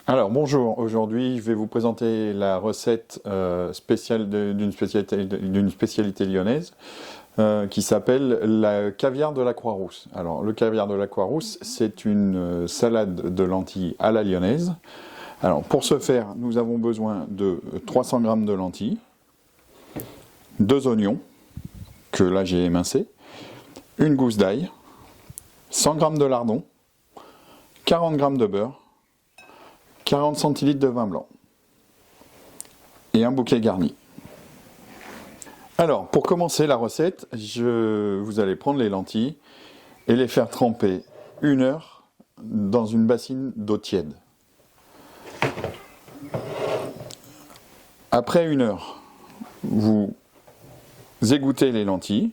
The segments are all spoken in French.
Alors bonjour, aujourd'hui je vais vous présenter la recette spéciale d'une spécialité lyonnaise qui s'appelle la caviar de la Croix-Rousse. Alors le caviar de la Croix-Rousse, c'est une salade de lentilles à la lyonnaise. Alors pour ce faire, nous avons besoin de 300 g de lentilles, 2 oignons que là j'ai émincés, une gousse d'ail, 100 g de lardons, 40 g de beurre, 40 centilitres de vin blanc et un bouquet garni. Alors, pour commencer la recette, vous allez prendre les lentilles et les faire tremper 1 heure dans une bassine d'eau tiède. Après 1 heure, vous égouttez les lentilles.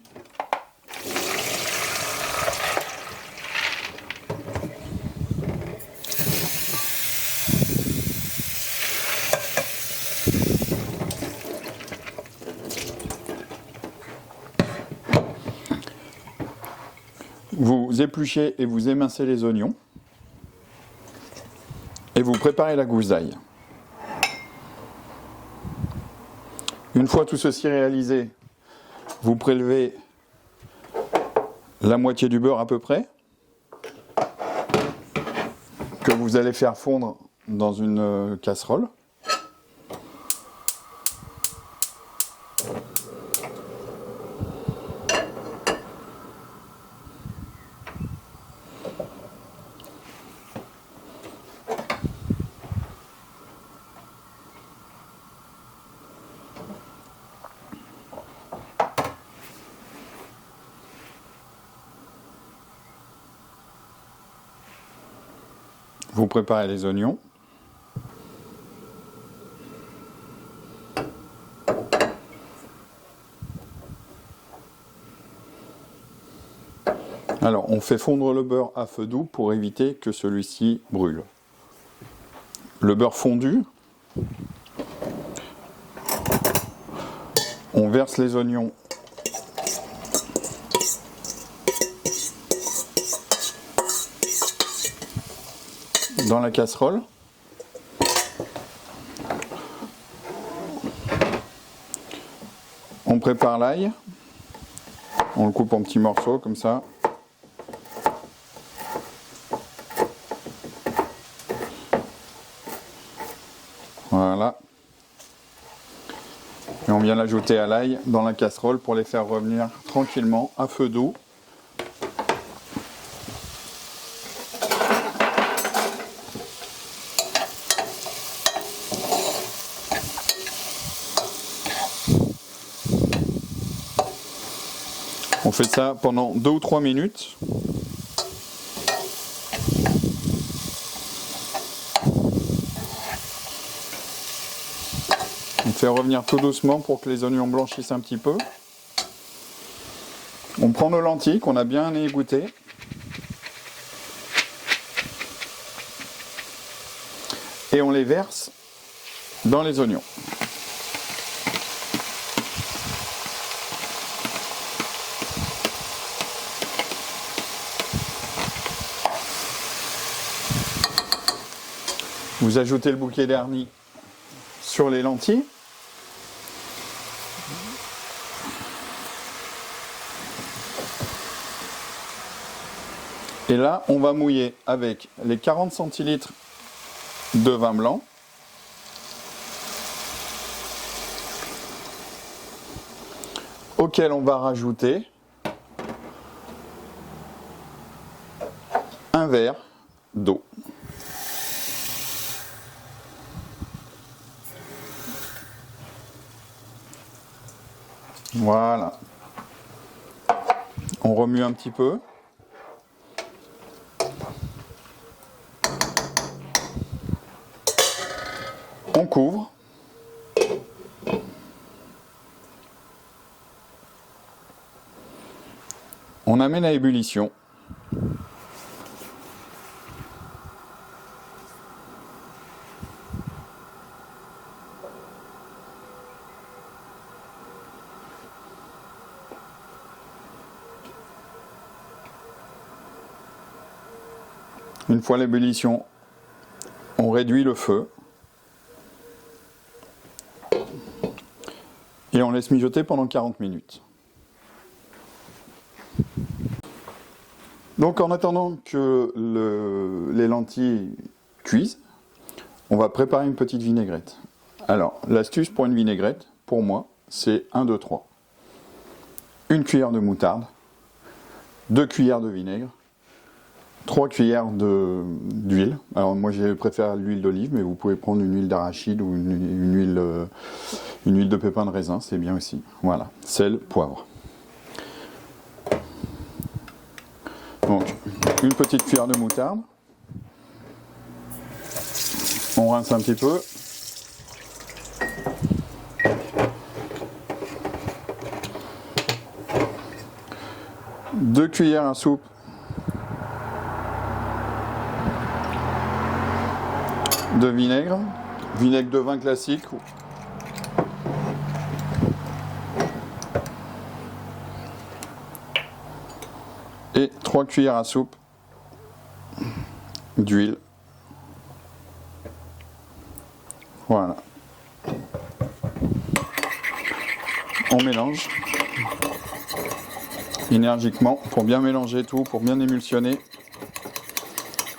Vous épluchez et vous émincez les oignons. Et vous préparez la gousse d'ail. Une fois tout ceci réalisé, vous prélevez la moitié du beurre à peu près, que vous allez faire fondre dans une casserole. Vous préparez les oignons. Alors, on fait fondre le beurre à feu doux pour éviter que celui-ci brûle. Le beurre fondu, on verse les oignons dans la casserole. On prépare l'ail. On le coupe en petits morceaux comme ça. Voilà. Et on vient l'ajouter à l'ail dans la casserole pour les faire revenir tranquillement à feu doux. On fait ça pendant 2 ou 3 minutes. On fait revenir tout doucement pour que les oignons blanchissent un petit peu. On prend nos lentilles qu'on a bien égouttées. Et on les verse dans les oignons. Vous ajoutez le bouquet garni sur les lentilles. Et là, on va mouiller avec les 40 centilitres de vin blanc, auquel on va rajouter un verre d'eau. Voilà. On remue un petit peu. On couvre. On amène à ébullition. Une fois l'ébullition, on réduit le feu. Et on laisse mijoter pendant 40 minutes. Donc en attendant que les lentilles cuisent, on va préparer une petite vinaigrette. Alors, l'astuce pour une vinaigrette, pour moi, c'est 1, 2, 3. Une cuillère de moutarde, 2 cuillères de vinaigre, 3 cuillères d'huile. Alors moi je préfère l'huile d'olive, mais vous pouvez prendre une huile d'arachide ou une huile de pépin de raisin, c'est bien aussi. Voilà, sel, poivre. Donc, une petite cuillère de moutarde. On rince un petit peu. Deux cuillères à soupe de vinaigre de vin classique. Et 3 cuillères à soupe d'huile. Voilà. On mélange énergiquement pour bien mélanger tout, pour bien émulsionner.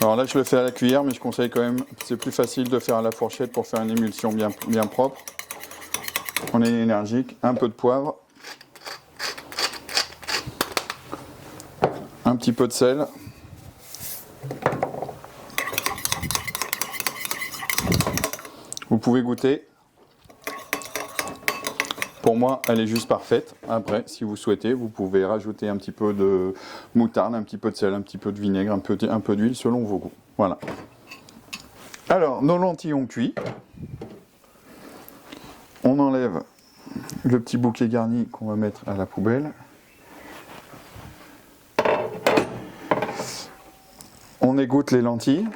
Alors là je le fais à la cuillère, mais je conseille quand même, c'est plus facile de faire à la fourchette pour faire une émulsion bien propre. On est énergique, un peu de poivre, un petit peu de sel, vous pouvez goûter. Pour moi, elle est juste parfaite. Après, si vous souhaitez, vous pouvez rajouter un petit peu de moutarde, un petit peu de sel, un petit peu de vinaigre, un peu d'huile selon vos goûts. Voilà. Alors, nos lentilles ont cuit. On enlève le petit bouquet garni qu'on va mettre à la poubelle. On égoutte les lentilles.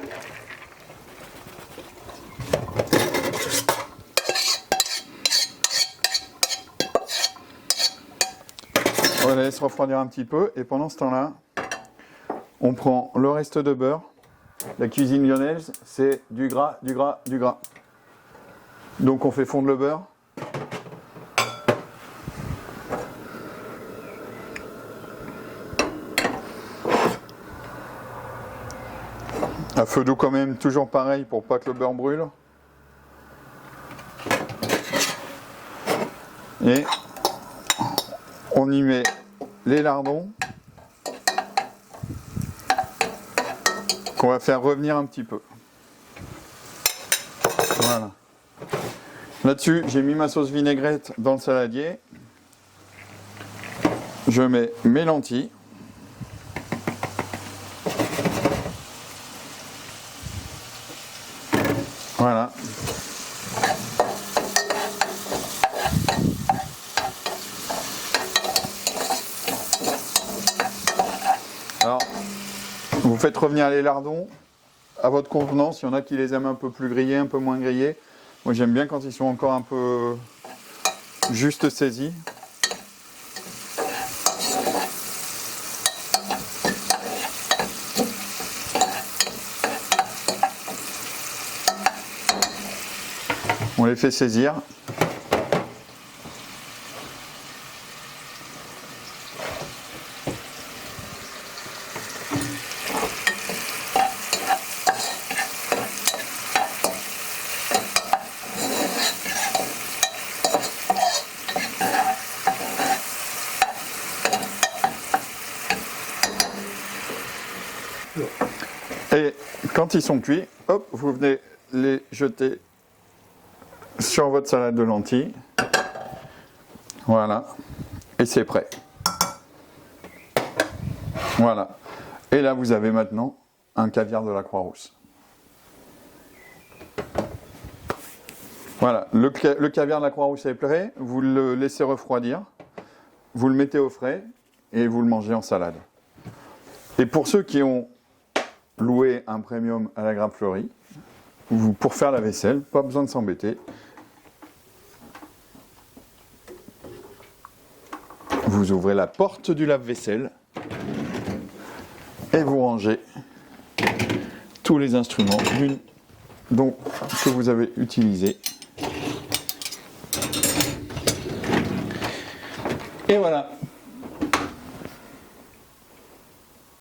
On la laisse refroidir un petit peu et pendant ce temps-là, on prend le reste de beurre. La cuisine lyonnaise, c'est du gras, du gras, du gras. Donc on fait fondre le beurre. À feu doux quand même, toujours pareil pour pas que le beurre brûle. Et on y met les lardons qu'on va faire revenir un petit peu. Voilà. Là-dessus, j'ai mis ma sauce vinaigrette dans le saladier. Je mets mes lentilles. Voilà. Alors, vous faites revenir les lardons à votre convenance. Il y en a qui les aiment un peu plus grillés, un peu moins grillés. Moi, j'aime bien quand ils sont encore un peu juste saisis. On les fait saisir. Et quand ils sont cuits, hop, vous venez les jeter sur votre salade de lentilles. Voilà. Et c'est prêt. Voilà. Et là, vous avez maintenant un caviar de la Croix-Rousse. Voilà. Le caviar de la Croix-Rousse est prêt. Vous le laissez refroidir. Vous le mettez au frais et vous le mangez en salade. Et pour ceux qui ont loué un premium à la Grappe Fleurie, pour faire la vaisselle, pas besoin de s'embêter. Vous ouvrez la porte du lave-vaisselle et vous rangez tous les instruments d'une donc, que vous avez utilisé. Et voilà.